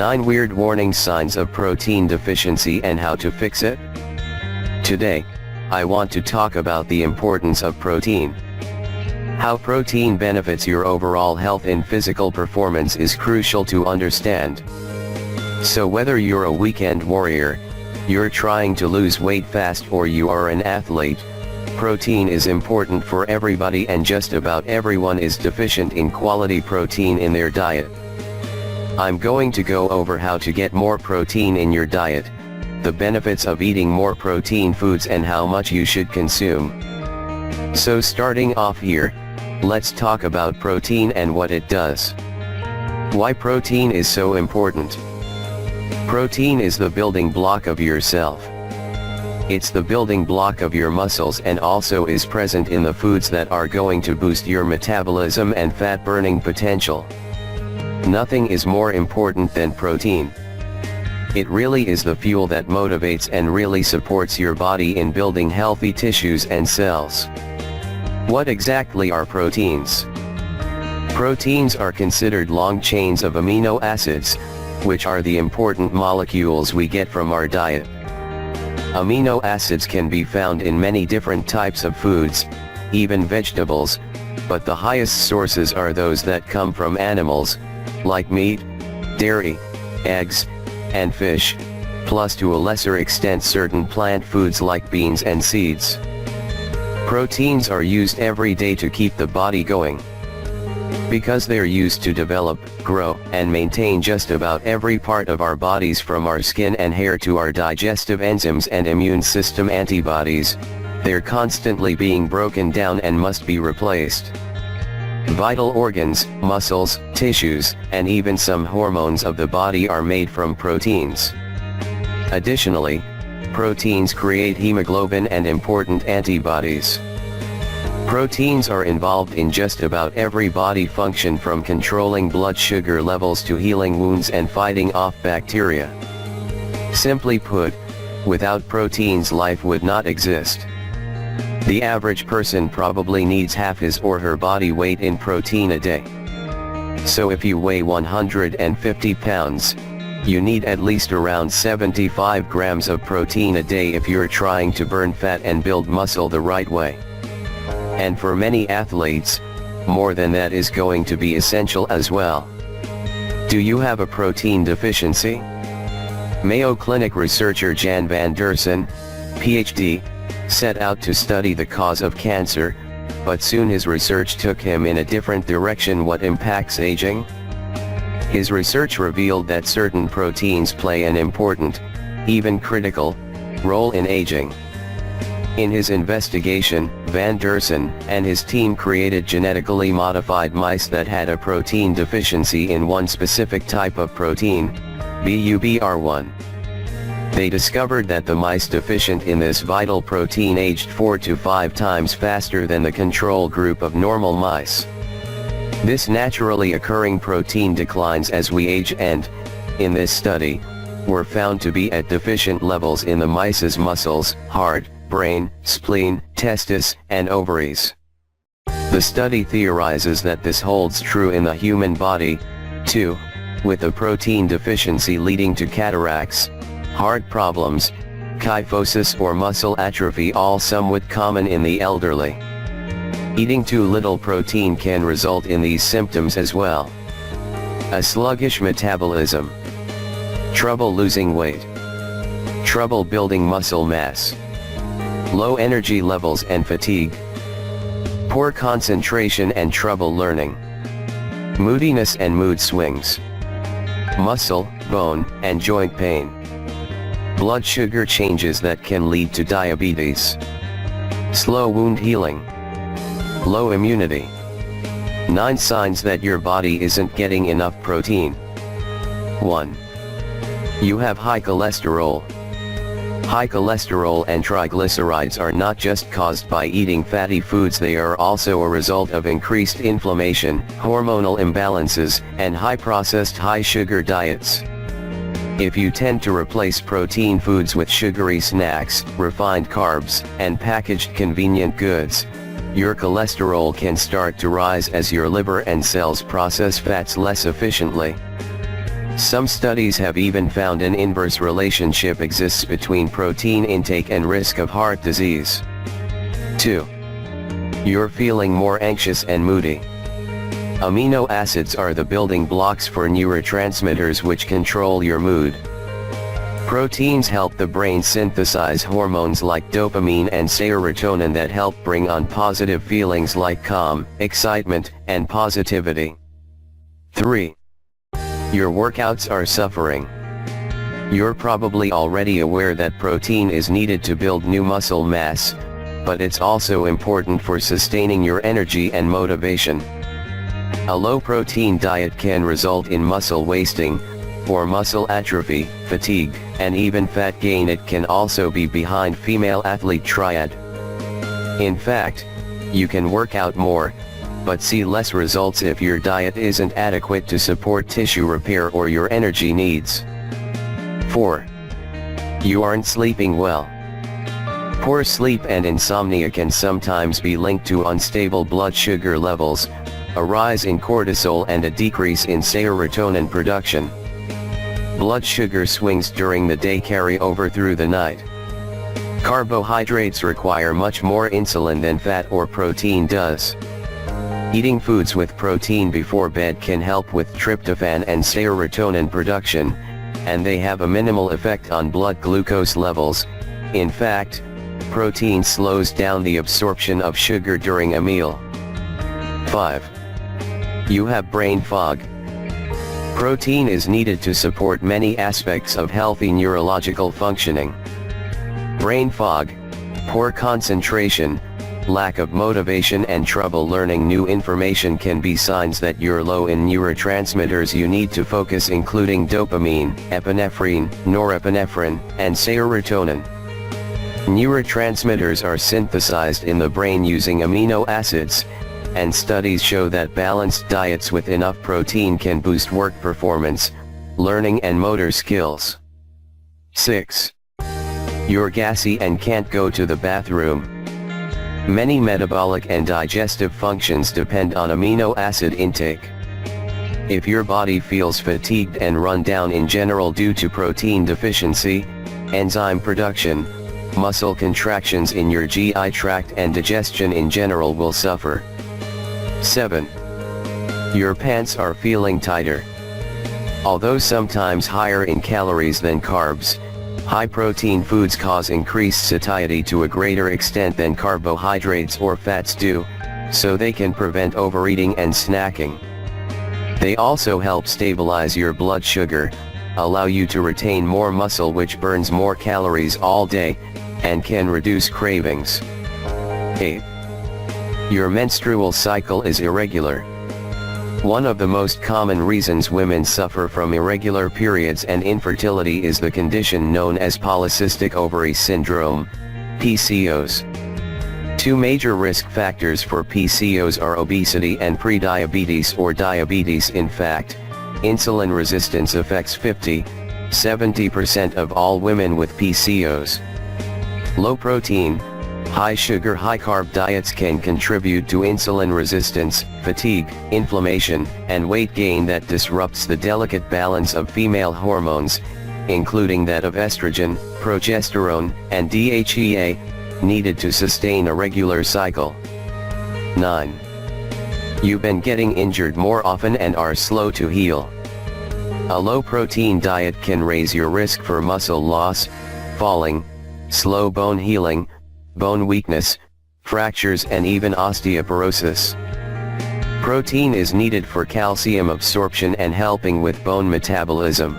9 Weird Warning Signs of Protein Deficiency and How to Fix It. Today, I want to talk about the importance of protein. How protein benefits your overall health and physical performance is crucial to understand. So whether you're a weekend warrior, you're trying to lose weight fast, or you are an athlete, protein is important for everybody, and just about everyone is deficient in quality protein in their diet. I'm going to go over how to get more protein in your diet, the benefits of eating more protein foods, and how much you should consume. So starting off here, let's talk about protein and what it does. Why protein is so important. Protein is the building block of yourself. It's the building block of your muscles, and also is present in the foods that are going to boost your metabolism and fat burning potential. Nothing is more important than protein. It really is the fuel that motivates and really supports your body in building healthy tissues and cells. What exactly are proteins? Proteins are considered long chains of amino acids, which are the important molecules we get from our diet. Amino acids can be found in many different types of foods, even vegetables, but the highest sources are those that come from animals, like meat, dairy, eggs, and fish, plus to a lesser extent certain plant foods like beans and seeds. Proteins are used every day to keep the body going. Because they're used to develop, grow, and maintain just about every part of our bodies, from our skin and hair to our digestive enzymes and immune system antibodies, they're constantly being broken down and must be replaced. Vital organs, muscles, tissues, and even some hormones of the body are made from proteins. Additionally, proteins create hemoglobin and important antibodies. Proteins are involved in just about every body function, from controlling blood sugar levels to healing wounds and fighting off bacteria. Simply put, without proteins life would not exist. The average person probably needs half his or her body weight in protein a day. So if you weigh 150 pounds, you need at least around 75 grams of protein a day if you're trying to burn fat and build muscle the right way. And for many athletes, more than that is going to be essential as well. Do you have a protein deficiency? Mayo Clinic researcher Jan van Dersen, PhD, set out to study the cause of cancer, but soon his research took him in a different direction: what impacts aging. His research revealed that certain proteins play an important, even critical, role in aging. In his investigation, Van Dersen and his team created genetically modified mice that had a protein deficiency in one specific type of protein, BUBR1. They discovered that the mice deficient in this vital protein aged 4 to 5 times faster than the control group of normal mice. This naturally occurring protein declines as we age and, in this study, were found to be at deficient levels in the mice's muscles, heart, brain, spleen, testis, and ovaries. The study theorizes that this holds true in the human body, too, with the protein deficiency leading to cataracts, heart problems, kyphosis or muscle atrophy, all somewhat common in the elderly. Eating too little protein can result in these symptoms as well: a sluggish metabolism, trouble losing weight, trouble building muscle mass, low energy levels and fatigue, poor concentration and trouble learning, moodiness and mood swings, muscle, bone, and joint pain, blood sugar changes that can lead to diabetes, slow wound healing, low immunity. 9 signs that your body isn't getting enough protein. 1. You have high cholesterol. High cholesterol and triglycerides are not just caused by eating fatty foods, they are also a result of increased inflammation, hormonal imbalances, and high-processed, high-sugar diets. If you tend to replace protein foods with sugary snacks, refined carbs, and packaged convenient goods, your cholesterol can start to rise as your liver and cells process fats less efficiently. Some studies have even found an inverse relationship exists between protein intake and risk of heart disease. 2. You're feeling more anxious and moody. Amino acids are the building blocks for neurotransmitters which control your mood. Proteins help the brain synthesize hormones like dopamine and serotonin that help bring on positive feelings like calm, excitement, and positivity. 3. Your workouts are suffering. You're probably already aware that protein is needed to build new muscle mass, but it's also important for sustaining your energy and motivation. A low-protein diet can result in muscle wasting, or muscle atrophy, fatigue, and even fat gain. It can also be behind female athlete triad. In fact, you can work out more, but see less results if your diet isn't adequate to support tissue repair or your energy needs. 4. You aren't sleeping well. Poor sleep and insomnia can sometimes be linked to unstable blood sugar levels, a rise in cortisol and a decrease in serotonin production. Blood sugar swings during the day carry over through the night. Carbohydrates require much more insulin than fat or protein does. Eating foods with protein before bed can help with tryptophan and serotonin production, and they have a minimal effect on blood glucose levels. In fact, protein slows down the absorption of sugar during a meal. 5. You have brain fog. Protein is needed to support many aspects of healthy neurological functioning. Brain fog, poor concentration, lack of motivation and trouble learning new information can be signs that you're low in neurotransmitters you need to focus, including dopamine, epinephrine, norepinephrine, and serotonin. Neurotransmitters are synthesized in the brain using amino acids, and studies show that balanced diets with enough protein can boost work performance, learning and motor skills. 6. You're gassy and can't go to the bathroom. Many metabolic and digestive functions depend on amino acid intake. If your body feels fatigued and run down in general due to protein deficiency, enzyme production, muscle contractions in your GI tract and digestion in general will suffer. 7. Your pants are feeling tighter. Although sometimes higher in calories than carbs, high-protein foods cause increased satiety to a greater extent than carbohydrates or fats do, so they can prevent overeating and snacking. They also help stabilize your blood sugar, allow you to retain more muscle which burns more calories all day, and can reduce cravings. 8. Your menstrual cycle is irregular. One of the most common reasons women suffer from irregular periods and infertility is the condition known as polycystic ovary syndrome, PCOS. Two major risk factors for PCOS are obesity and prediabetes or diabetes. In fact, insulin resistance affects 50–70% of all women with PCOS. Low protein, high sugar, high carb diets can contribute to insulin resistance, fatigue, inflammation, and weight gain that disrupts the delicate balance of female hormones, including that of estrogen, progesterone, and DHEA, needed to sustain a regular cycle. 9. You've been getting injured more often and are slow to heal. A low-protein diet can raise your risk for muscle loss, falling, slow bone healing, bone weakness, fractures, and even osteoporosis. Protein is needed for calcium absorption and helping with bone metabolism.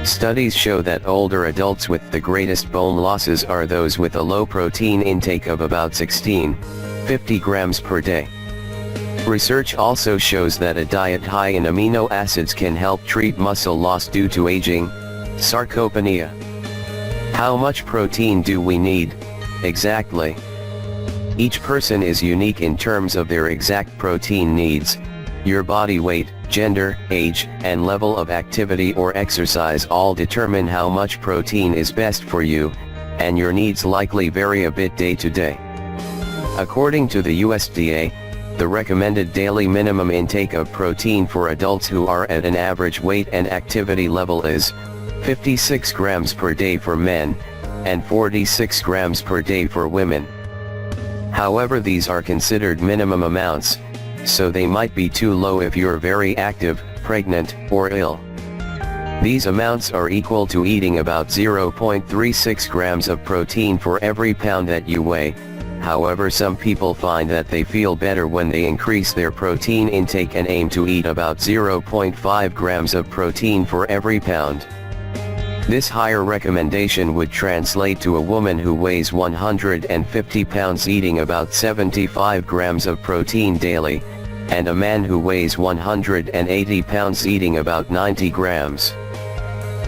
Studies show that older adults with the greatest bone losses are those with a low protein intake of about 16–50 grams per day. Research also shows that a diet high in amino acids can help treat muscle loss due to aging, sarcopenia. How much protein do we need? Exactly. Each person is unique in terms of their exact protein needs. Your body weight, gender, age, and level of activity or exercise all determine how much protein is best for you, and your needs likely vary a bit day to day. According to the USDA, The recommended daily minimum intake of protein for adults who are at an average weight and activity level is 56 grams per day for men, and 46 grams per day for women. However, these are considered minimum amounts, so they might be too low if you're very active, pregnant, or ill. These amounts are equal to eating about 0.36 grams of protein for every pound that you weigh. However, some people find that they feel better when they increase their protein intake and aim to eat about 0.5 grams of protein for every pound. This higher recommendation would translate to a woman who weighs 150 pounds eating about 75 grams of protein daily, and a man who weighs 180 pounds eating about 90 grams.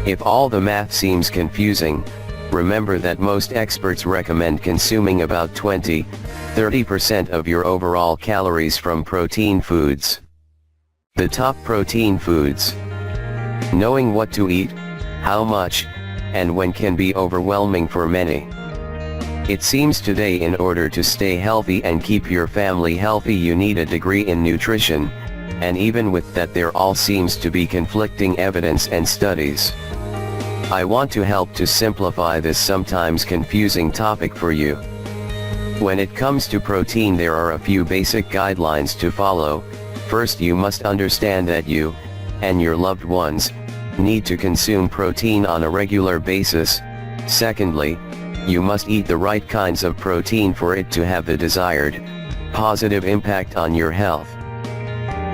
If all the math seems confusing, remember that most experts recommend consuming about 20–30% of your overall calories from protein foods. The top protein foods. Knowing what to eat, how much, and when can be overwhelming for many. It seems today in order to stay healthy and keep your family healthy you need a degree in nutrition, and even with that there all seems to be conflicting evidence and studies. I want to help to simplify this sometimes confusing topic for you. When it comes to protein there are a few basic guidelines to follow. First, you must understand that you, and your loved ones, need to consume protein on a regular basis. Secondly, you must eat the right kinds of protein for it to have the desired, positive impact on your health.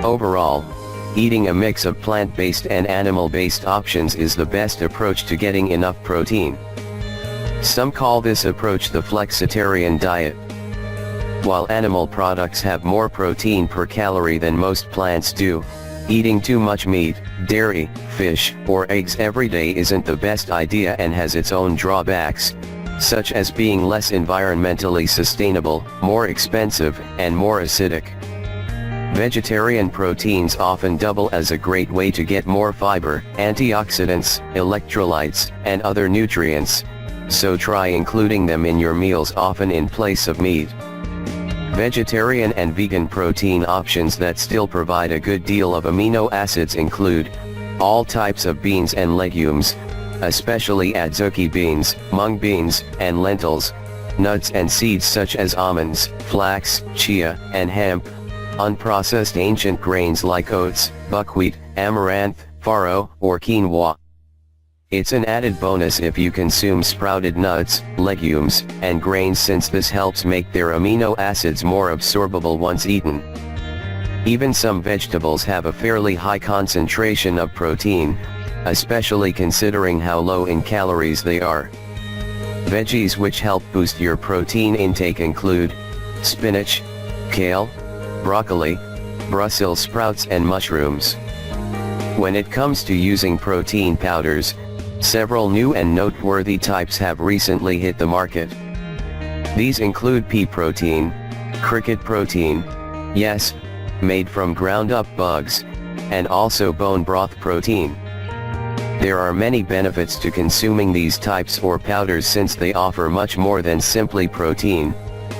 Overall, eating a mix of plant-based and animal-based options is the best approach to getting enough protein. Some call this approach the flexitarian diet. While animal products have more protein per calorie than most plants do, eating too much meat, dairy, fish, or eggs every day isn't the best idea and has its own drawbacks, such as being less environmentally sustainable, more expensive, and more acidic. Vegetarian proteins often double as a great way to get more fiber, antioxidants, electrolytes, and other nutrients, so try including them in your meals often in place of meat. Vegetarian and vegan protein options that still provide a good deal of amino acids include all types of beans and legumes, especially adzuki beans, mung beans, and lentils, nuts and seeds such as almonds, flax, chia, and hemp, unprocessed ancient grains like oats, buckwheat, amaranth, farro, or quinoa. It's an added bonus if you consume sprouted nuts, legumes, and grains since this helps make their amino acids more absorbable once eaten. Even some vegetables have a fairly high concentration of protein, especially considering how low in calories they are. Veggies which help boost your protein intake include spinach, kale, broccoli, Brussels sprouts and mushrooms. When it comes to using protein powders, several new and noteworthy types have recently hit the market. These include pea protein, cricket protein, yes, made from ground up bugs, and also bone broth protein. There are many benefits to consuming these types or powders since they offer much more than simply protein.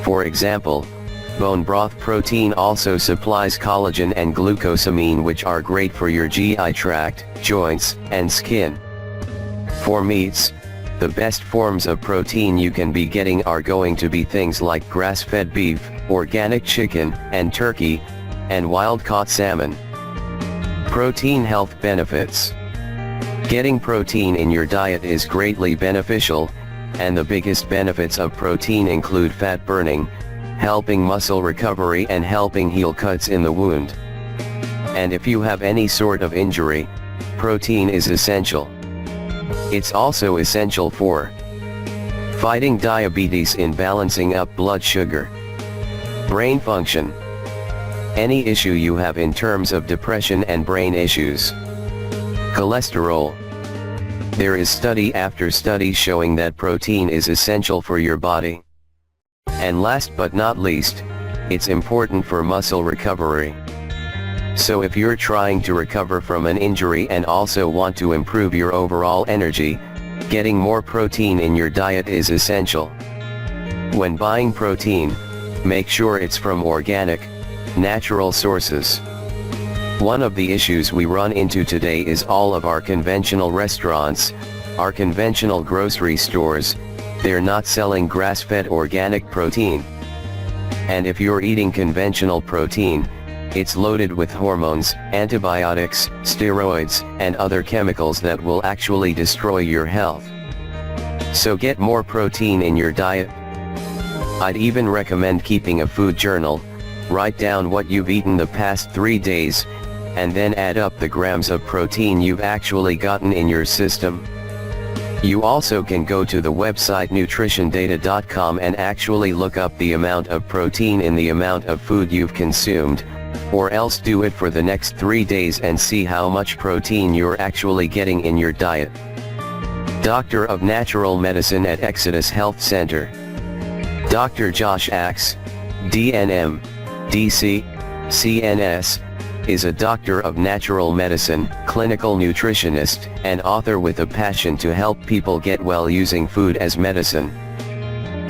For example, bone broth protein also supplies collagen and glucosamine, which are great for your GI tract, joints, and skin. For meats, the best forms of protein you can be getting are going to be things like grass-fed beef, organic chicken, and turkey, and wild-caught salmon. Protein health benefits. Getting protein in your diet is greatly beneficial, and the biggest benefits of protein include fat burning, helping muscle recovery and helping heal cuts in the wound. And if you have any sort of injury, protein is essential. It's also essential for fighting diabetes in balancing up blood sugar, brain function, any issue you have in terms of depression and brain issues, cholesterol. There is study after study showing that protein is essential for your body. And last but not least, it's important for muscle recovery. So if you're trying to recover from an injury and also want to improve your overall energy, getting more protein in your diet is essential. When buying protein, make sure it's from organic, Natural sources. One of the issues we run into today is all of our conventional restaurants, our conventional grocery stores, they're not selling grass-fed organic protein. And if you're eating conventional protein, it's loaded with hormones, antibiotics, steroids, and other chemicals that will actually destroy your health. So get more protein in your diet. I'd even recommend keeping a food journal. Write down what you've eaten the past 3 days, and then add up the grams of protein you've actually gotten in your system. You also can go to the website nutritiondata.com and actually look up the amount of protein in the amount of food you've consumed, or else do it for the next 3 days and see how much protein you're actually getting in your diet. Doctor of Natural Medicine at Exodus Health Center. Dr. Josh Axe, DNM, DC, CNS, is a doctor of natural medicine, clinical nutritionist, and author with a passion to help people get well using food as medicine.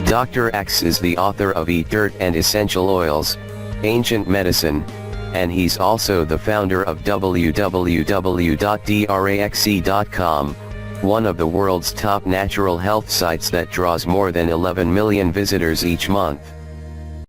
Dr. Axe is the author of Eat Dirt and Essential Oils, Ancient Medicine, and he's also the founder of www.draxe.com, one of the world's top natural health sites that draws more than 11 million visitors each month.